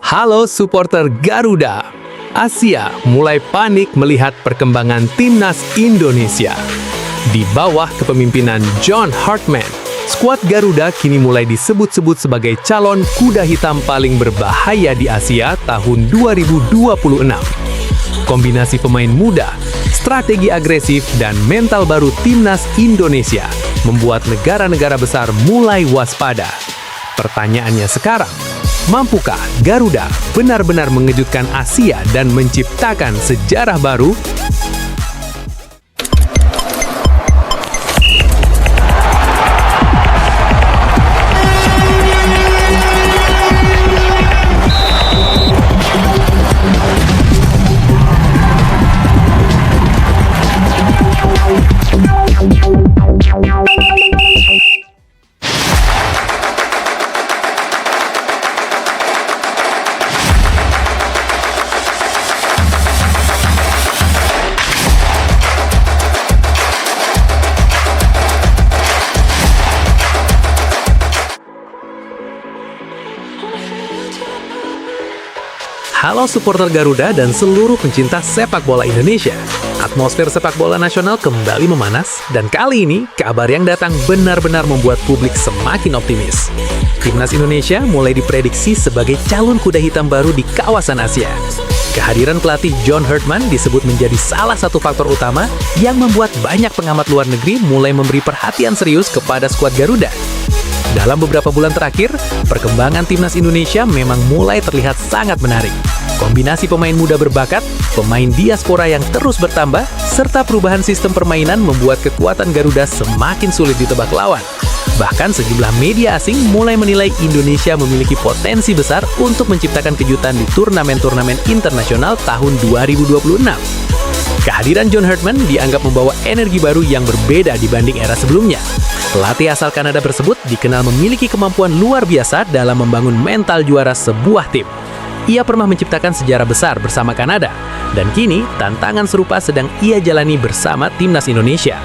Halo supporter Garuda. Asia mulai panik melihat perkembangan timnas Indonesia. Di bawah kepemimpinan John Hartman, skuad Garuda kini mulai disebut-sebut sebagai calon kuda hitam paling berbahaya di Asia tahun 2026. Kombinasi pemain muda, strategi agresif, dan mental baru timnas Indonesia membuat negara-negara besar mulai waspada. Pertanyaannya sekarang, mampukah Garuda benar-benar mengejutkan Asia dan menciptakan sejarah baru? Halo supporter Garuda dan seluruh pencinta sepak bola Indonesia. Atmosfer sepak bola nasional kembali memanas, dan kali ini kabar yang datang benar-benar membuat publik semakin optimis. Timnas Indonesia mulai diprediksi sebagai calon kuda hitam baru di kawasan Asia. Kehadiran pelatih John Hartman disebut menjadi salah satu faktor utama yang membuat banyak pengamat luar negeri mulai memberi perhatian serius kepada skuad Garuda. Dalam beberapa bulan terakhir, perkembangan timnas Indonesia memang mulai terlihat sangat menarik. Kombinasi pemain muda berbakat, pemain diaspora yang terus bertambah, serta perubahan sistem permainan membuat kekuatan Garuda semakin sulit ditebak lawan. Bahkan sejumlah media asing mulai menilai Indonesia memiliki potensi besar untuk menciptakan kejutan di turnamen-turnamen internasional tahun 2026. Kehadiran John Hartman dianggap membawa energi baru yang berbeda dibanding era sebelumnya. Pelatih asal Kanada tersebut dikenal memiliki kemampuan luar biasa dalam membangun mental juara sebuah tim. Ia pernah menciptakan sejarah besar bersama Kanada, dan kini tantangan serupa sedang ia jalani bersama timnas Indonesia.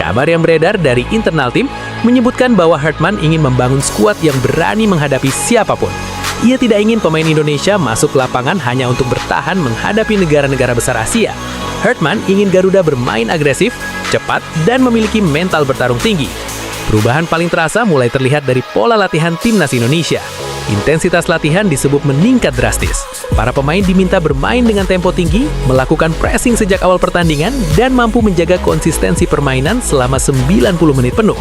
Kabar yang beredar dari internal tim menyebutkan bahwa Hartman ingin membangun skuad yang berani menghadapi siapapun. Ia tidak ingin pemain Indonesia masuk ke lapangan hanya untuk bertahan menghadapi negara-negara besar Asia. Hartman ingin Garuda bermain agresif, cepat, dan memiliki mental bertarung tinggi. Perubahan paling terasa mulai terlihat dari pola latihan timnas Indonesia. Intensitas latihan disebut meningkat drastis. Para pemain diminta bermain dengan tempo tinggi, melakukan pressing sejak awal pertandingan, dan mampu menjaga konsistensi permainan selama 90 menit penuh.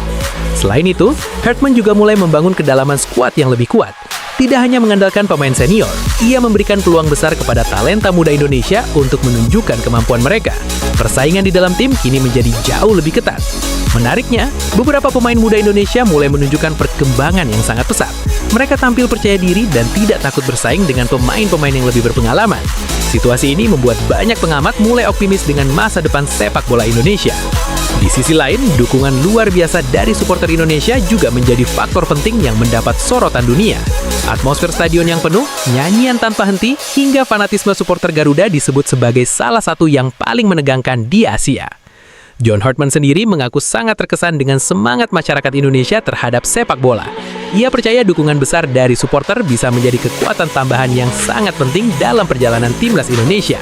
Selain itu, Hartman juga mulai membangun kedalaman skuad yang lebih kuat. Tidak hanya mengandalkan pemain senior, ia memberikan peluang besar kepada talenta muda Indonesia untuk menunjukkan kemampuan mereka. Persaingan di dalam tim kini menjadi jauh lebih ketat. Menariknya, beberapa pemain muda Indonesia mulai menunjukkan perkembangan yang sangat pesat. Mereka tampil percaya diri dan tidak takut bersaing dengan pemain-pemain yang lebih berpengalaman. Situasi ini membuat banyak pengamat mulai optimis dengan masa depan sepak bola Indonesia. Di sisi lain, dukungan luar biasa dari supporter Indonesia juga menjadi faktor penting yang mendapat sorotan dunia. Atmosfer stadion yang penuh, nyanyian tanpa henti, hingga fanatisme supporter Garuda disebut sebagai salah satu yang paling menegangkan di Asia. John Hartman sendiri mengaku sangat terkesan dengan semangat masyarakat Indonesia terhadap sepak bola. Ia percaya dukungan besar dari supporter bisa menjadi kekuatan tambahan yang sangat penting dalam perjalanan timnas Indonesia.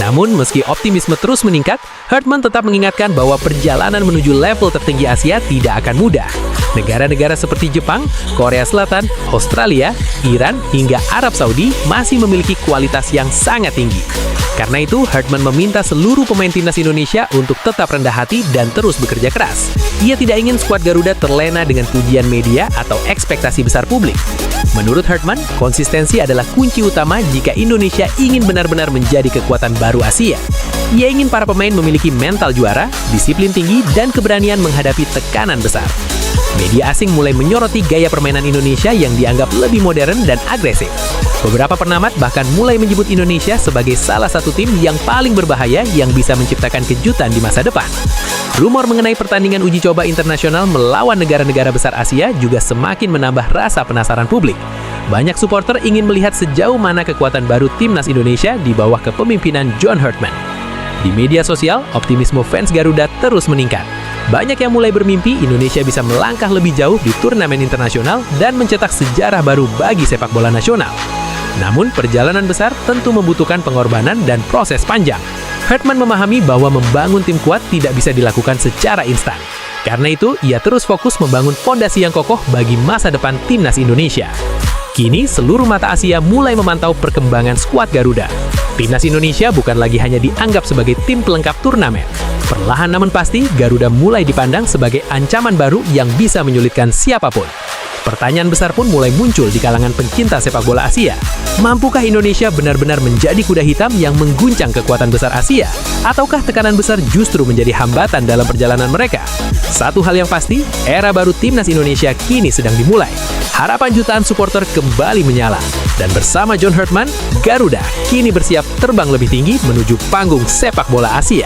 Namun, meski optimisme terus meningkat, Hartman tetap mengingatkan bahwa perjalanan menuju level tertinggi Asia tidak akan mudah. Negara-negara seperti Jepang, Korea Selatan, Australia, Iran, hingga Arab Saudi masih memiliki kualitas yang sangat tinggi. Karena itu, Hartman meminta seluruh pemain timnas Indonesia untuk tetap rendah hati dan terus bekerja keras. Ia tidak ingin skuad Garuda terlena dengan pujian media atau ekspektasi besar publik. Menurut Hartman, konsistensi adalah kunci utama jika Indonesia ingin benar-benar menjadi kekuatan baru Asia. Ia ingin para pemain memiliki mental juara, disiplin tinggi, dan keberanian menghadapi tekanan besar. Media asing mulai menyoroti gaya permainan Indonesia yang dianggap lebih modern dan agresif. Beberapa pengamat bahkan mulai menyebut Indonesia sebagai salah satu tim yang paling berbahaya yang bisa menciptakan kejutan di masa depan. Rumor mengenai pertandingan uji coba internasional melawan negara-negara besar Asia juga semakin menambah rasa penasaran publik. Banyak supporter ingin melihat sejauh mana kekuatan baru timnas Indonesia di bawah kepemimpinan John Hartman. Di media sosial, optimisme fans Garuda terus meningkat. Banyak yang mulai bermimpi Indonesia bisa melangkah lebih jauh di turnamen internasional dan mencetak sejarah baru bagi sepak bola nasional. Namun, perjalanan besar tentu membutuhkan pengorbanan dan proses panjang. Hartman memahami bahwa membangun tim kuat tidak bisa dilakukan secara instan. Karena itu, ia terus fokus membangun fondasi yang kokoh bagi masa depan timnas Indonesia. Kini, seluruh mata Asia mulai memantau perkembangan skuad Garuda. Timnas Indonesia bukan lagi hanya dianggap sebagai tim pelengkap turnamen. Perlahan namun pasti, Garuda mulai dipandang sebagai ancaman baru yang bisa menyulitkan siapapun. Pertanyaan besar pun mulai muncul di kalangan pencinta sepak bola Asia. Mampukah Indonesia benar-benar menjadi kuda hitam yang mengguncang kekuatan besar Asia? Ataukah tekanan besar justru menjadi hambatan dalam perjalanan mereka? Satu hal yang pasti, era baru timnas Indonesia kini sedang dimulai. Harapan jutaan supporter kembali menyala. Dan bersama John Hartman, Garuda kini bersiap terbang lebih tinggi menuju panggung sepak bola Asia.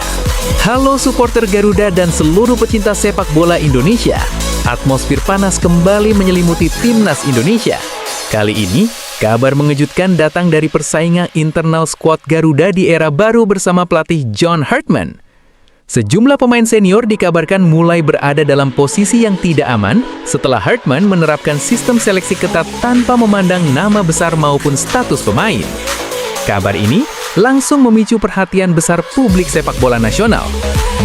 Halo supporter Garuda dan seluruh pecinta sepak bola Indonesia. Atmosfer panas kembali menyelimuti timnas Indonesia. Kali ini, kabar mengejutkan datang dari persaingan internal skuad Garuda di era baru bersama pelatih John Hartman. Sejumlah pemain senior dikabarkan mulai berada dalam posisi yang tidak aman setelah Hartman menerapkan sistem seleksi ketat tanpa memandang nama besar maupun status pemain. Kabar ini langsung memicu perhatian besar publik sepak bola nasional.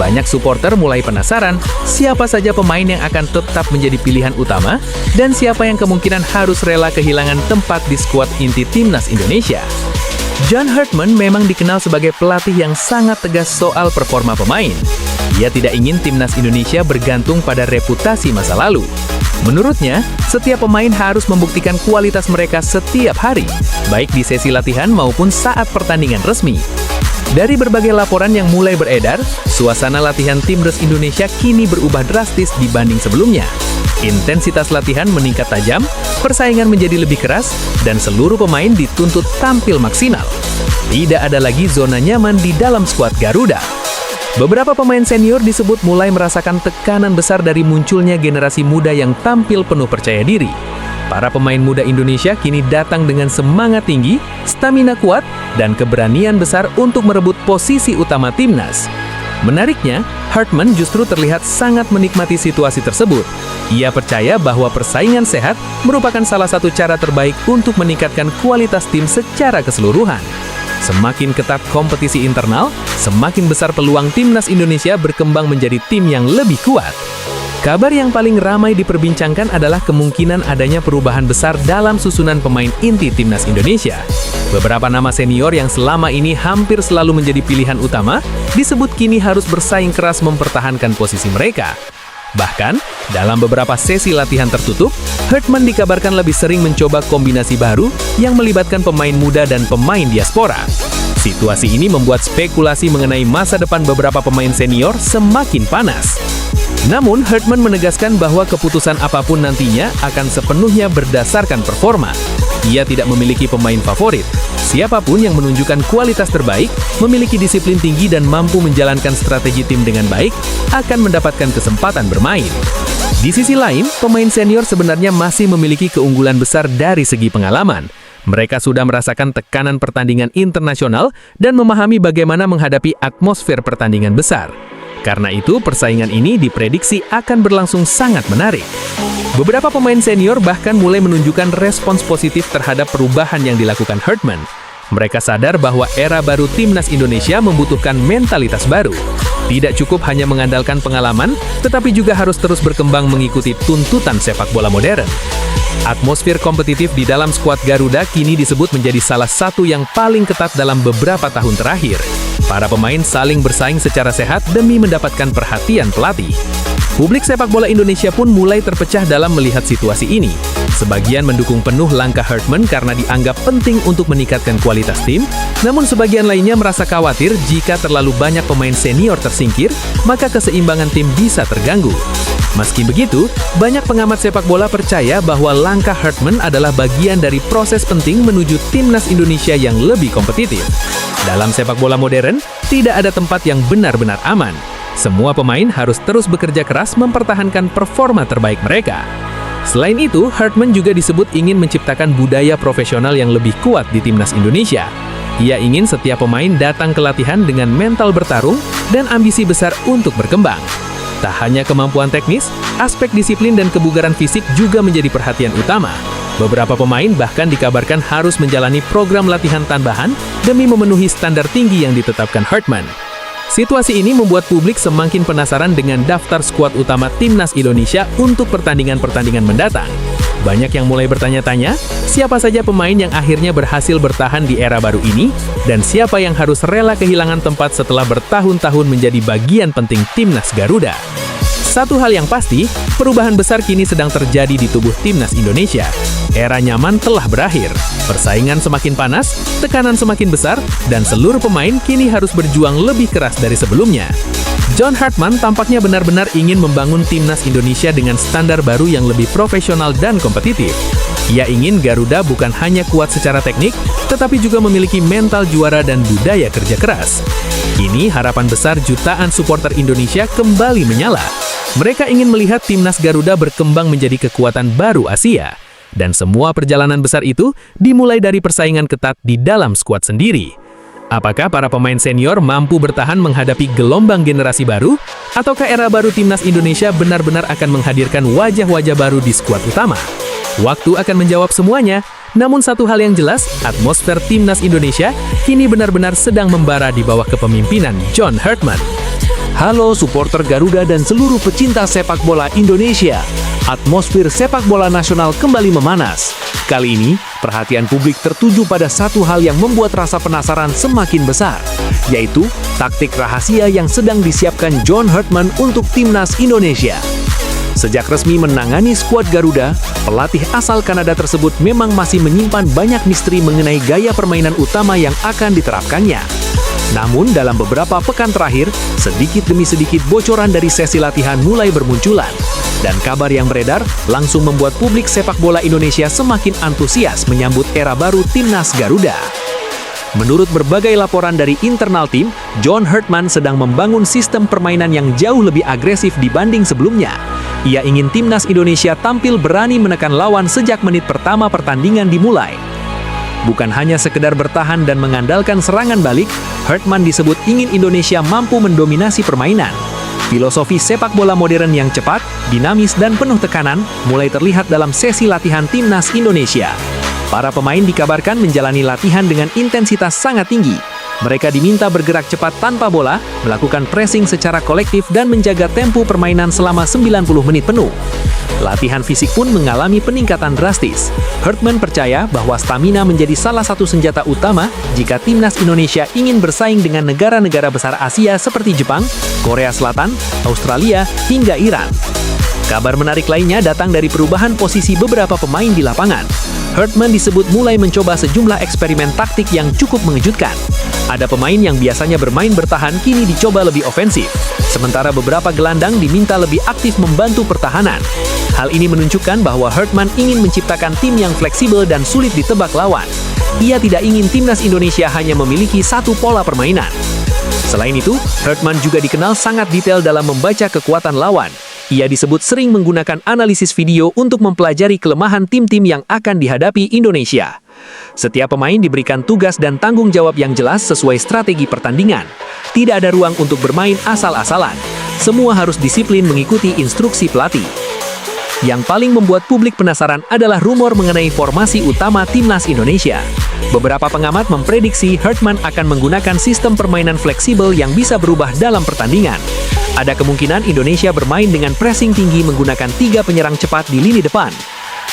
Banyak supporter mulai penasaran siapa saja pemain yang akan tetap menjadi pilihan utama dan siapa yang kemungkinan harus rela kehilangan tempat di skuad inti timnas Indonesia. John Hartman memang dikenal sebagai pelatih yang sangat tegas soal performa pemain. Ia tidak ingin timnas Indonesia bergantung pada reputasi masa lalu. Menurutnya, setiap pemain harus membuktikan kualitas mereka setiap hari, baik di sesi latihan maupun saat pertandingan resmi. Dari berbagai laporan yang mulai beredar, suasana latihan timnas Indonesia kini berubah drastis dibanding sebelumnya. Intensitas latihan meningkat tajam, persaingan menjadi lebih keras, dan seluruh pemain dituntut tampil maksimal. Tidak ada lagi zona nyaman di dalam skuad Garuda. Beberapa pemain senior disebut mulai merasakan tekanan besar dari munculnya generasi muda yang tampil penuh percaya diri. Para pemain muda Indonesia kini datang dengan semangat tinggi, stamina kuat, dan keberanian besar untuk merebut posisi utama timnas. Menariknya, Hartman justru terlihat sangat menikmati situasi tersebut. Ia percaya bahwa persaingan sehat merupakan salah satu cara terbaik untuk meningkatkan kualitas tim secara keseluruhan. Semakin ketat kompetisi internal, semakin besar peluang timnas Indonesia berkembang menjadi tim yang lebih kuat. Kabar yang paling ramai diperbincangkan adalah kemungkinan adanya perubahan besar dalam susunan pemain inti timnas Indonesia. Beberapa nama senior yang selama ini hampir selalu menjadi pilihan utama disebut kini harus bersaing keras mempertahankan posisi mereka. Bahkan, dalam beberapa sesi latihan tertutup, Hartman dikabarkan lebih sering mencoba kombinasi baru yang melibatkan pemain muda dan pemain diaspora. Situasi ini membuat spekulasi mengenai masa depan beberapa pemain senior semakin panas. Namun, Hartman menegaskan bahwa keputusan apapun nantinya akan sepenuhnya berdasarkan performa. Ia tidak memiliki pemain favorit. Siapapun yang menunjukkan kualitas terbaik, memiliki disiplin tinggi dan mampu menjalankan strategi tim dengan baik, akan mendapatkan kesempatan bermain. Di sisi lain, pemain senior sebenarnya masih memiliki keunggulan besar dari segi pengalaman. Mereka sudah merasakan tekanan pertandingan internasional dan memahami bagaimana menghadapi atmosfer pertandingan besar. Karena itu, persaingan ini diprediksi akan berlangsung sangat menarik. Beberapa pemain senior bahkan mulai menunjukkan respons positif terhadap perubahan yang dilakukan Hartman. Mereka sadar bahwa era baru timnas Indonesia membutuhkan mentalitas baru. Tidak cukup hanya mengandalkan pengalaman, tetapi juga harus terus berkembang mengikuti tuntutan sepak bola modern. Atmosfer kompetitif di dalam skuad Garuda kini disebut menjadi salah satu yang paling ketat dalam beberapa tahun terakhir. Para pemain saling bersaing secara sehat demi mendapatkan perhatian pelatih. Publik sepak bola Indonesia pun mulai terpecah dalam melihat situasi ini. Sebagian mendukung penuh langkah Hartman karena dianggap penting untuk meningkatkan kualitas tim, namun sebagian lainnya merasa khawatir jika terlalu banyak pemain senior tersingkir, maka keseimbangan tim bisa terganggu. Meski begitu, banyak pengamat sepak bola percaya bahwa langkah Hartman adalah bagian dari proses penting menuju timnas Indonesia yang lebih kompetitif. Dalam sepak bola modern, tidak ada tempat yang benar-benar aman. Semua pemain harus terus bekerja keras mempertahankan performa terbaik mereka. Selain itu, Hartman juga disebut ingin menciptakan budaya profesional yang lebih kuat di timnas Indonesia. Ia ingin setiap pemain datang ke latihan dengan mental bertarung dan ambisi besar untuk berkembang. Tak hanya kemampuan teknis, aspek disiplin dan kebugaran fisik juga menjadi perhatian utama. Beberapa pemain bahkan dikabarkan harus menjalani program latihan tambahan demi memenuhi standar tinggi yang ditetapkan Hartman. Situasi ini membuat publik semakin penasaran dengan daftar skuad utama Timnas Indonesia untuk pertandingan-pertandingan mendatang. Banyak yang mulai bertanya-tanya, siapa saja pemain yang akhirnya berhasil bertahan di era baru ini, dan siapa yang harus rela kehilangan tempat setelah bertahun-tahun menjadi bagian penting Timnas Garuda. Satu hal yang pasti, perubahan besar kini sedang terjadi di tubuh Timnas Indonesia. Era nyaman telah berakhir, persaingan semakin panas, tekanan semakin besar, dan seluruh pemain kini harus berjuang lebih keras dari sebelumnya. John Hartman tampaknya benar-benar ingin membangun Timnas Indonesia dengan standar baru yang lebih profesional dan kompetitif. Ia ingin Garuda bukan hanya kuat secara teknik, tetapi juga memiliki mental juara dan budaya kerja keras. Kini harapan besar jutaan supporter Indonesia kembali menyala. Mereka ingin melihat Timnas Garuda berkembang menjadi kekuatan baru Asia. Dan semua perjalanan besar itu dimulai dari persaingan ketat di dalam skuad sendiri. Apakah para pemain senior mampu bertahan menghadapi gelombang generasi baru? Ataukah era baru Timnas Indonesia benar-benar akan menghadirkan wajah-wajah baru di skuad utama? Waktu akan menjawab semuanya, namun satu hal yang jelas, atmosfer Timnas Indonesia kini benar-benar sedang membara di bawah kepemimpinan John Hartman. Halo supporter Garuda dan seluruh pecinta sepak bola Indonesia. Atmosfer sepak bola nasional kembali memanas. Kali ini, perhatian publik tertuju pada satu hal yang membuat rasa penasaran semakin besar, yaitu taktik rahasia yang sedang disiapkan John Hartman untuk Timnas Indonesia. Sejak resmi menangani skuad Garuda, pelatih asal Kanada tersebut memang masih menyimpan banyak misteri mengenai gaya permainan utama yang akan diterapkannya. Namun, dalam beberapa pekan terakhir, sedikit demi sedikit bocoran dari sesi latihan mulai bermunculan. Dan kabar yang beredar langsung membuat publik sepak bola Indonesia semakin antusias menyambut era baru Timnas Garuda. Menurut berbagai laporan dari internal tim, John Hartman sedang membangun sistem permainan yang jauh lebih agresif dibanding sebelumnya. Ia ingin Timnas Indonesia tampil berani menekan lawan sejak menit pertama pertandingan dimulai. Bukan hanya sekedar bertahan dan mengandalkan serangan balik, Hartman disebut ingin Indonesia mampu mendominasi permainan. Filosofi sepak bola modern yang cepat, dinamis, dan penuh tekanan mulai terlihat dalam sesi latihan Timnas Indonesia. Para pemain dikabarkan menjalani latihan dengan intensitas sangat tinggi. Mereka diminta bergerak cepat tanpa bola, melakukan pressing secara kolektif, dan menjaga tempo permainan selama 90 menit penuh. Latihan fisik pun mengalami peningkatan drastis. Hartman percaya bahwa stamina menjadi salah satu senjata utama jika Timnas Indonesia ingin bersaing dengan negara-negara besar Asia seperti Jepang, Korea Selatan, Australia, hingga Iran. Kabar menarik lainnya datang dari perubahan posisi beberapa pemain di lapangan. Hartman disebut mulai mencoba sejumlah eksperimen taktik yang cukup mengejutkan. Ada pemain yang biasanya bermain bertahan kini dicoba lebih ofensif, sementara beberapa gelandang diminta lebih aktif membantu pertahanan. Hal ini menunjukkan bahwa Hartman ingin menciptakan tim yang fleksibel dan sulit ditebak lawan. Ia tidak ingin Timnas Indonesia hanya memiliki satu pola permainan. Selain itu, Hartman juga dikenal sangat detail dalam membaca kekuatan lawan. Ia disebut sering menggunakan analisis video untuk mempelajari kelemahan tim-tim yang akan dihadapi Indonesia. Setiap pemain diberikan tugas dan tanggung jawab yang jelas sesuai strategi pertandingan. Tidak ada ruang untuk bermain asal-asalan. Semua harus disiplin mengikuti instruksi pelatih. Yang paling membuat publik penasaran adalah rumor mengenai formasi utama Timnas Indonesia. Beberapa pengamat memprediksi Hartman akan menggunakan sistem permainan fleksibel yang bisa berubah dalam pertandingan. Ada kemungkinan Indonesia bermain dengan pressing tinggi menggunakan 3 penyerang cepat di lini depan.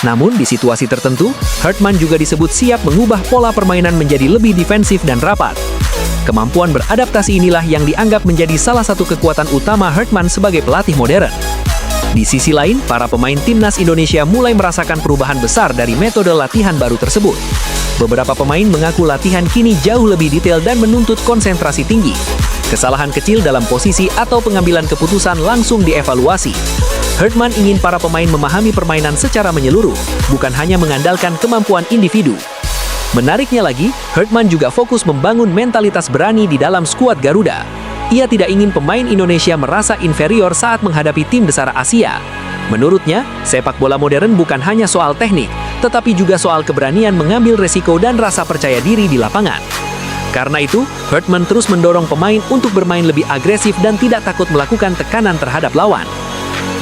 Namun, di situasi tertentu, Hartman juga disebut siap mengubah pola permainan menjadi lebih defensif dan rapat. Kemampuan beradaptasi inilah yang dianggap menjadi salah satu kekuatan utama Hartman sebagai pelatih modern. Di sisi lain, para pemain Timnas Indonesia mulai merasakan perubahan besar dari metode latihan baru tersebut. Beberapa pemain mengaku latihan kini jauh lebih detail dan menuntut konsentrasi tinggi. Kesalahan kecil dalam posisi atau pengambilan keputusan langsung dievaluasi. Hartman ingin para pemain memahami permainan secara menyeluruh, bukan hanya mengandalkan kemampuan individu. Menariknya lagi, Hartman juga fokus membangun mentalitas berani di dalam skuad Garuda. Ia tidak ingin pemain Indonesia merasa inferior saat menghadapi tim besar Asia. Menurutnya, sepak bola modern bukan hanya soal teknik, tetapi juga soal keberanian mengambil resiko dan rasa percaya diri di lapangan. Karena itu, Hartman terus mendorong pemain untuk bermain lebih agresif dan tidak takut melakukan tekanan terhadap lawan.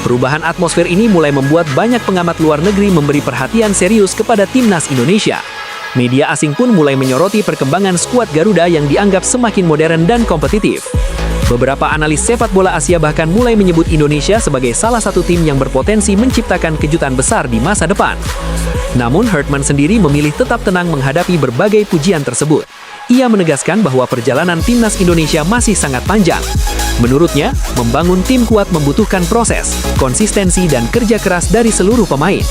Perubahan atmosfer ini mulai membuat banyak pengamat luar negeri memberi perhatian serius kepada timnas Indonesia. Media asing pun mulai menyoroti perkembangan skuad Garuda yang dianggap semakin modern dan kompetitif. Beberapa analis sepak bola Asia bahkan mulai menyebut Indonesia sebagai salah satu tim yang berpotensi menciptakan kejutan besar di masa depan. Namun Hartman sendiri memilih tetap tenang menghadapi berbagai pujian tersebut. Ia menegaskan bahwa perjalanan timnas Indonesia masih sangat panjang. Menurutnya, membangun tim kuat membutuhkan proses, konsistensi, dan kerja keras dari seluruh pemain.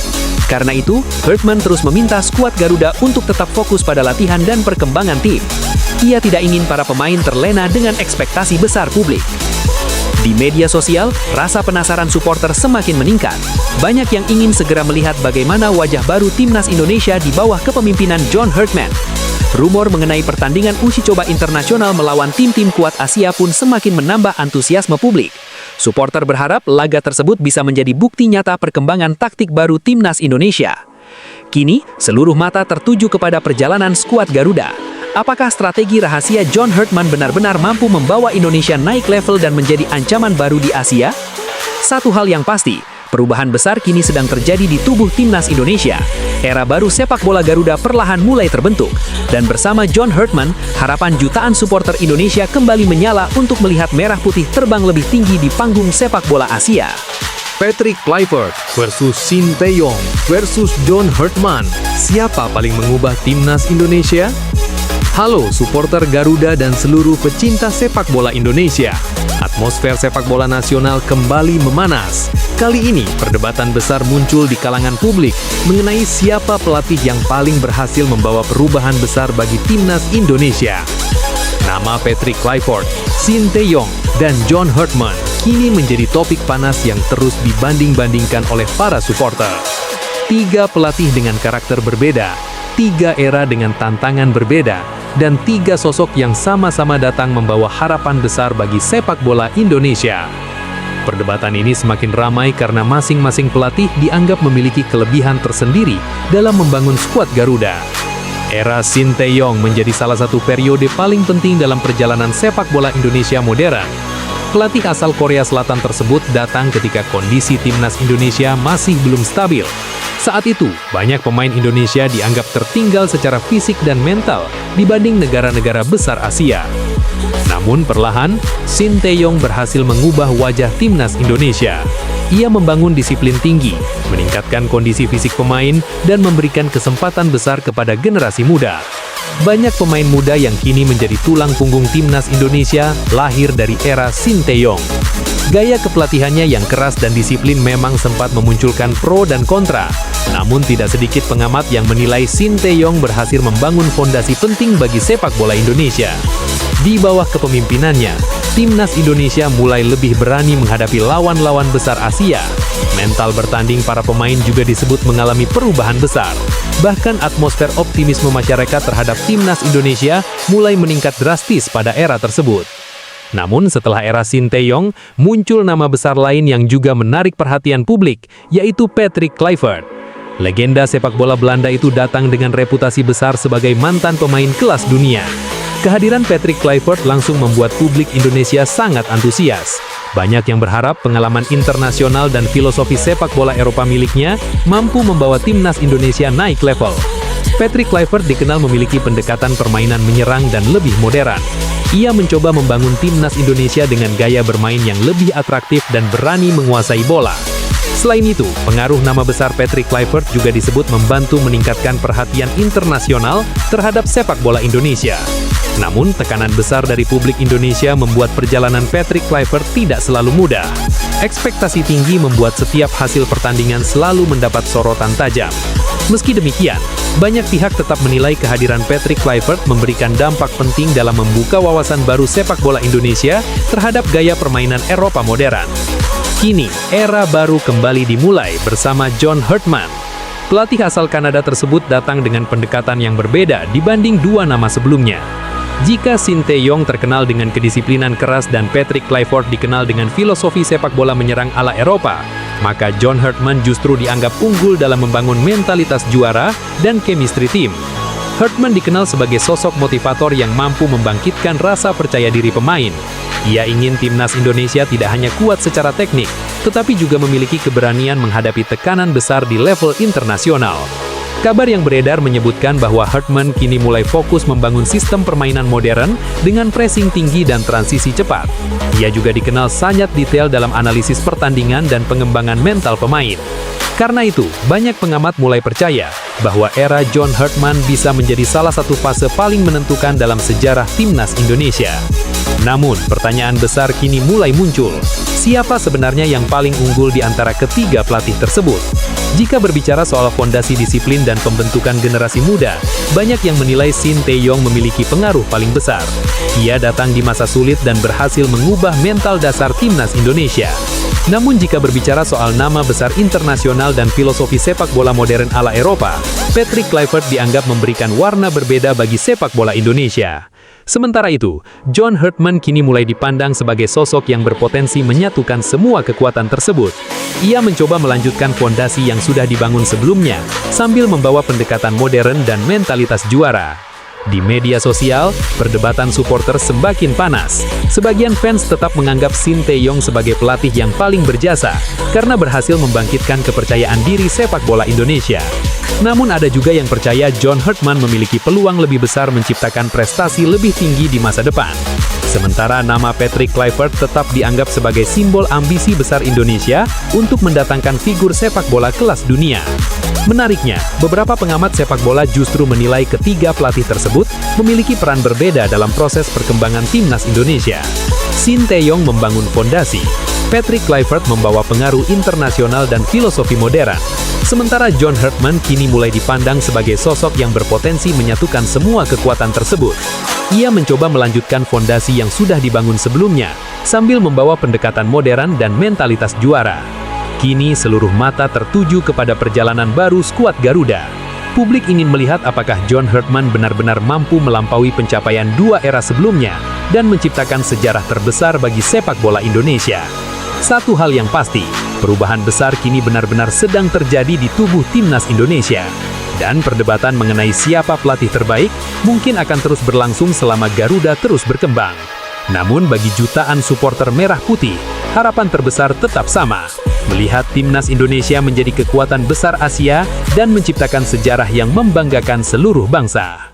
Karena itu, Hartman terus meminta skuad Garuda untuk tetap fokus pada latihan dan perkembangan tim. Ia tidak ingin para pemain terlena dengan ekspektasi besar publik. Di media sosial, rasa penasaran supporter semakin meningkat. Banyak yang ingin segera melihat bagaimana wajah baru timnas Indonesia di bawah kepemimpinan John Hartman. Rumor mengenai pertandingan uji coba internasional melawan tim-tim kuat Asia pun semakin menambah antusiasme publik. Supporter berharap laga tersebut bisa menjadi bukti nyata perkembangan taktik baru timnas Indonesia. Kini, seluruh mata tertuju kepada perjalanan skuad Garuda. Apakah strategi rahasia John Hartman benar-benar mampu membawa Indonesia naik level dan menjadi ancaman baru di Asia? Satu hal yang pasti, perubahan besar kini sedang terjadi di tubuh timnas Indonesia. Era baru sepak bola Garuda perlahan mulai terbentuk. Dan bersama John Hartman, harapan jutaan supporter Indonesia kembali menyala untuk melihat merah putih terbang lebih tinggi di panggung sepak bola Asia. Patrick Kluivert versus Shin Tae-yong versus John Hartman. Siapa paling mengubah timnas Indonesia? Halo supporter Garuda dan seluruh pecinta sepak bola Indonesia. Atmosfer sepak bola nasional kembali memanas. Kali ini, perdebatan besar muncul di kalangan publik mengenai siapa pelatih yang paling berhasil membawa perubahan besar bagi timnas Indonesia. Nama Patrick Kluivert, Shin Tae-yong, dan John Hartman kini menjadi topik panas yang terus dibanding-bandingkan oleh para supporter. Tiga pelatih dengan karakter berbeda, tiga era dengan tantangan berbeda, dan tiga sosok yang sama-sama datang membawa harapan besar bagi sepak bola Indonesia. Perdebatan ini semakin ramai karena masing-masing pelatih dianggap memiliki kelebihan tersendiri dalam membangun skuad Garuda. Era Shin Tae-yong menjadi salah satu periode paling penting dalam perjalanan sepak bola Indonesia modern. Pelatih asal Korea Selatan tersebut datang ketika kondisi timnas Indonesia masih belum stabil. Saat itu, banyak pemain Indonesia dianggap tertinggal secara fisik dan mental dibanding negara-negara besar Asia. Namun perlahan, Shin Tae-yong berhasil mengubah wajah timnas Indonesia. Ia membangun disiplin tinggi, meningkatkan kondisi fisik pemain, dan memberikan kesempatan besar kepada generasi muda. Banyak pemain muda yang kini menjadi tulang punggung timnas Indonesia lahir dari era Shin Tae-yong. Gaya kepelatihannya yang keras dan disiplin memang sempat memunculkan pro dan kontra. Namun tidak sedikit pengamat yang menilai Shin Tae-yong berhasil membangun fondasi penting bagi sepak bola Indonesia. Di bawah kepemimpinannya, timnas Indonesia mulai lebih berani menghadapi lawan-lawan besar Asia. Mental bertanding para pemain juga disebut mengalami perubahan besar. Bahkan atmosfer optimisme masyarakat terhadap timnas Indonesia mulai meningkat drastis pada era tersebut. Namun setelah era Shin Tae-yong, muncul nama besar lain yang juga menarik perhatian publik, yaitu Patrick Kluivert. Legenda sepak bola Belanda itu datang dengan reputasi besar sebagai mantan pemain kelas dunia. Kehadiran Patrick Kluivert langsung membuat publik Indonesia sangat antusias. Banyak yang berharap pengalaman internasional dan filosofi sepak bola Eropa miliknya mampu membawa timnas Indonesia naik level. Patrick Kluivert dikenal memiliki pendekatan permainan menyerang dan lebih modern. Ia mencoba membangun timnas Indonesia dengan gaya bermain yang lebih atraktif dan berani menguasai bola. Selain itu, pengaruh nama besar Patrick Kluivert juga disebut membantu meningkatkan perhatian internasional terhadap sepak bola Indonesia. Namun, tekanan besar dari publik Indonesia membuat perjalanan Patrick Kluivert tidak selalu mudah. Ekspektasi tinggi membuat setiap hasil pertandingan selalu mendapat sorotan tajam. Meski demikian, banyak pihak tetap menilai kehadiran Patrick Kluivert memberikan dampak penting dalam membuka wawasan baru sepak bola Indonesia terhadap gaya permainan Eropa modern. Kini, era baru kembali dimulai bersama John Hartman. Pelatih asal Kanada tersebut datang dengan pendekatan yang berbeda dibanding dua nama sebelumnya. Jika Shin Tae-yong terkenal dengan kedisiplinan keras dan Patrick Kluivert dikenal dengan filosofi sepak bola menyerang ala Eropa, maka John Hartman justru dianggap unggul dalam membangun mentalitas juara dan chemistry tim. Hartman dikenal sebagai sosok motivator yang mampu membangkitkan rasa percaya diri pemain. Ia ingin timnas Indonesia tidak hanya kuat secara teknik, tetapi juga memiliki keberanian menghadapi tekanan besar di level internasional. Kabar yang beredar menyebutkan bahwa Hartman kini mulai fokus membangun sistem permainan modern dengan pressing tinggi dan transisi cepat. Ia juga dikenal sangat detail dalam analisis pertandingan dan pengembangan mental pemain. Karena itu, banyak pengamat mulai percaya bahwa era John Hartman bisa menjadi salah satu fase paling menentukan dalam sejarah timnas Indonesia. Namun, pertanyaan besar kini mulai muncul. Siapa sebenarnya yang paling unggul di antara ketiga pelatih tersebut? Jika berbicara soal fondasi disiplin dan pembentukan generasi muda, banyak yang menilai Shin Tae-yong memiliki pengaruh paling besar. Ia datang di masa sulit dan berhasil mengubah mental dasar timnas Indonesia. Namun jika berbicara soal nama besar internasional dan filosofi sepak bola modern ala Eropa, Patrick Kluivert dianggap memberikan warna berbeda bagi sepak bola Indonesia. Sementara itu, John Hartman kini mulai dipandang sebagai sosok yang berpotensi menyatukan semua kekuatan tersebut. Ia mencoba melanjutkan fondasi yang sudah dibangun sebelumnya, sambil membawa pendekatan modern dan mentalitas juara. Di media sosial, perdebatan supporter semakin panas. Sebagian fans tetap menganggap Shin Tae-yong sebagai pelatih yang paling berjasa, karena berhasil membangkitkan kepercayaan diri sepak bola Indonesia. Namun ada juga yang percaya John Hartman memiliki peluang lebih besar menciptakan prestasi lebih tinggi di masa depan. Sementara nama Patrick Kluivert tetap dianggap sebagai simbol ambisi besar Indonesia untuk mendatangkan figur sepak bola kelas dunia. Menariknya, beberapa pengamat sepak bola justru menilai ketiga pelatih tersebut memiliki peran berbeda dalam proses perkembangan timnas Indonesia. Shin Tae-yong membangun fondasi, Patrick Kluivert membawa pengaruh internasional dan filosofi modern. Sementara John Hartman kini mulai dipandang sebagai sosok yang berpotensi menyatukan semua kekuatan tersebut. Ia mencoba melanjutkan fondasi yang sudah dibangun sebelumnya, sambil membawa pendekatan modern dan mentalitas juara. Kini seluruh mata tertuju kepada perjalanan baru skuad Garuda. Publik ingin melihat apakah John Hartman benar-benar mampu melampaui pencapaian dua era sebelumnya dan menciptakan sejarah terbesar bagi sepak bola Indonesia. Satu hal yang pasti, perubahan besar kini benar-benar sedang terjadi di tubuh timnas Indonesia. Dan perdebatan mengenai siapa pelatih terbaik mungkin akan terus berlangsung selama Garuda terus berkembang. Namun bagi jutaan supporter merah putih, harapan terbesar tetap sama. Melihat timnas Indonesia menjadi kekuatan besar Asia dan menciptakan sejarah yang membanggakan seluruh bangsa.